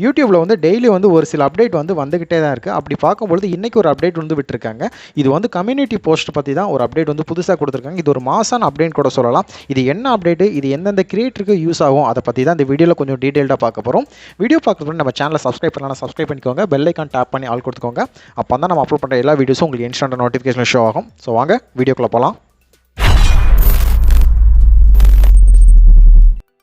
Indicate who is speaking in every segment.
Speaker 1: யூடியூப்ல வந்து டெய்லி வந்து ஒரு சில அப்டேட் வந்து வந்துகிட்டே தான் இருக்குது. அப்படி பார்க்கும்பொழுது இன்றைக்கி ஒரு அப்டேட் வந்து விட்டுருக்காங்க. இது வந்து கம்யூனிட்டி போஸ்ட் பற்றி தான் ஒரு அப்டேட் வந்து புதுசாக கொடுத்துருக்காங்க. இது ஒரு மாசான அப்டேட் கூட சொல்லலாம். இது என்ன அப்டேட்டு, இது எந்தெந்த கிரியேட்டருக்கு யூஸ் ஆகும், அதை பற்றி தான் இந்த வீடியோவில் கொஞ்சம் டீட்டெயில்டாக பார்க்க போகிறோம். வீடியோ பார்க்குறதுக்கு நம்ம சேனலை சப்ஸ்கிரைப் பண்ணலாம், சப்ஸ்கிரைப் பண்ணிக்கோங்க. பெல் ஐக்கான் டேப் பண்ணி ஆல் கொடுத்துக்கோங்க. அப்போ தான் நம்ம அப்லோட் பண்ணுற எல்லா வீடியோஸும் உங்களுக்கு இன்ஸ்டன்ட் நோட்டிஃபிகேஷன் ஷோ ஆகும். ஸோ வாங்க வீடியோக்குள்ளே போகலாம்.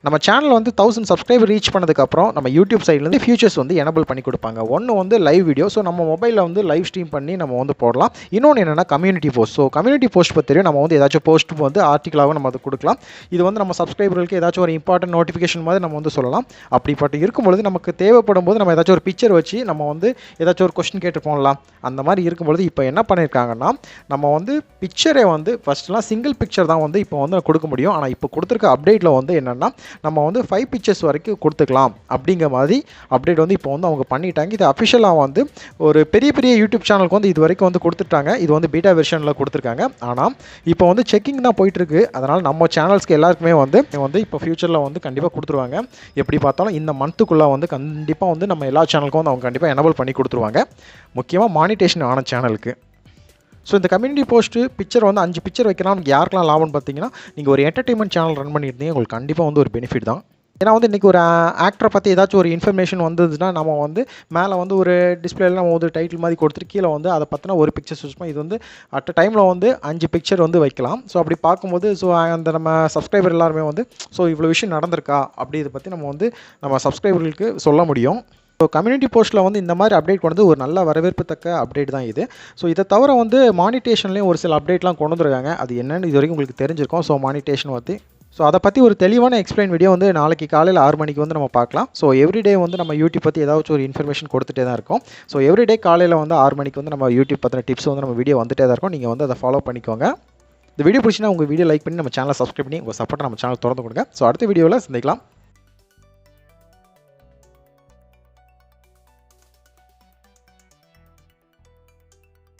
Speaker 1: நம்ம சேனல் வந்து 1000 சப்ஸ்கிரைபர் ரீச் பண்ணதுக்கப்புறம் நம்ம யூடியூப் சைட்லேருந்து ஃபியூச்சர்ஸ் வந்து எனபிள் பண்ணி கொடுப்பாங்க. ஒன்று வந்து லைவ் வீடியோ, ஸோ நம்ம மொபைலில் வந்து லைவ் ஸ்ட்ரீம் பண்ணி நம்ம வந்து போடலாம். இன்னொன்று என்னென்னா community post. So community post பற்றி தெரியும், நம்ம வந்து ஏதாச்சும் போஸ்ட் வந்து ஆர்டிக்கலாகவும் நம்ம அதை கொடுக்கலாம். இது வந்து நம்ம சப்ஸ்கிரைபர்களுக்கு ஏதாச்சும் ஒரு இம்பார்ட்டன்ட் நோட்டிஃபிகேஷன் மாதிரி நம்ம வந்து சொல்லலாம். அப்படிப்பட்டு இருக்கும்பொழுது நமக்கு தேவைப்படும் போது நம்ம ஏதாச்சும் ஒரு பிக்சர் வச்சு நம்ம வந்து ஏதாச்சும் ஒரு கொஸ்டின் கேட்டு போகலாம். அந்த மாதிரி இருக்கும்பொழுது இப்போ என்ன பண்ணியிருக்காங்கன்னா, நம்ம வந்து பிக்சரை வந்து ஃபஸ்ட்லாம் சிங்கிள் பிக்சர் தான் வந்து இப்போ வந்து கொடுக்க முடியும். ஆனால் இப்போ கொடுத்துருக்க அப்டேட்டில் வந்து என்னென்னா நம்ம வந்து 5 பிக்சர்ஸ் வரைக்கும் கொடுத்துக்கலாம் அப்படிங்கிற மாதிரி அப்டேட் வந்து இப்போ வந்து அவங்க பண்ணிட்டாங்க. இது அஃபிஷியலாக வந்து ஒரு பெரிய பெரிய யூடியூப் சேனலுக்கு வந்து இது வரைக்கும் வந்து கொடுத்துட்டாங்க. இது வந்து பீட்டா வெர்ஷனில் கொடுத்துருக்காங்க. ஆனால் இப்போ வந்து செக்கிங் தான் போயிட்டுருக்கு. அதனால் நம்ம சேனல்ஸ்க்கு எல்லாருக்குமே வந்து இப்போ ஃபியூச்சரில் வந்து கண்டிப்பாக கொடுத்துருவாங்க. எப்படி பார்த்தாலும் இந்த மந்த்துக்குள்ளே வந்து கண்டிப்பாக வந்து நம்ம எல்லா சேனலுக்கும் வந்து அவங்க கண்டிப்பாக எனபிள் பண்ணி கொடுத்துருவாங்க. முக்கியமாக மானிட்டேஷன் ஆன சேனலுக்கு. ஸோ இந்த கம்யூனிட்டி போஸ்ட்டு பிக்சர் வந்து 5 பிக்சர் வைக்கலாம். யாருக்கெல்லாம் லாபம்னு பார்த்தீங்கன்னா, நீங்கள் ஒரு என்டர்டெயின்மெண்ட் சேனல் ரன் பண்ணியிருந்தீங்க, உங்களுக்கு கண்டிப்பாக வந்து ஒரு பெனிஃபிட் தான். ஏன்னா வந்து இன்றைக்கி ஒரு ஆக்டரை பற்றி ஏதாச்சும் ஒரு இன்ஃபர்மேஷன் வந்ததுன்னா நம்ம வந்து மேலே வந்து ஒரு டிஸ்பிளேல நம்ம ஒரு டைட்டில் மாதிரி கொடுத்துட்டு கீழே வந்து அதை பற்றின ஒரு பிக்சர்ஸ் யூஸ் பண்ணி இது வந்து அட் டைமில் வந்து 5 பிக்சர் வந்து வைக்கலாம். ஸோ அப்படி பார்க்கும்போது ஸோ அந்த நம்ம சப்ஸ்கிரைபர் எல்லாருமே வந்து ஸோ இவ்வளோ விஷயம் நடந்திருக்கா அப்படி இதை பற்றி நம்ம வந்து நம்ம சப்ஸ்கிரைபர்களுக்கு சொல்ல முடியும். ஸோ கம்யூனிட்டி போஸ்ட்டில் வந்து இந்த மாதிரி அப்டேட் கொண்டு வந்து ஒரு நல்ல வரவேற்பு தக்க அப்டேட் தான் இது. ஸோ இதை தவிர வந்து மானிட்டேஷன்லேயும் ஒரு சில அப்டேட்லாம் கொண்டு வந்துருக்காங்க. அது என்னென்னு இது வரைக்கும் உங்களுக்கு தெரிஞ்சிருக்கும். ஸோ மானிட்டேஷன் பற்றி அதை பற்றி ஒரு தெளிவான எக்ஸ்பிளைன் வீடியோ வந்து நாளைக்கு காலையில் 6 மணிக்கு வந்து நம்ம பார்க்கலாம். ஸோ எவ்ரிடே வந்து நம்ம யூடியூப் பற்றி ஏதாச்சும் ஒரு இன்ஃபர்மேஷன் கொடுத்துட்டே தான் இருக்கும். ஸோ எவ்ரிடே காலையில் வந்து 6 மணிக்கு வந்து நம்ம யூடியூப் பற்றின டிப்ஸ் வந்து நம்ம வீடியோ வந்துட்டே தான் இருக்கும். நீங்கள் வந்து அதை ஃபாலோ பண்ணிக்கோங்க. இந்த வீடியோ பிடிச்சினா உங்கள் வீடியோ லைக் பண்ணி நம்ம சேனலை சப்ஸ்கிரைப் பண்ணி உங்கள் சப்போர்ட்டை நம்ம சேனல் திறந்து கொடுங்க. ஸோ அடுத்த வீடியோவில் சந்திக்கலாம்.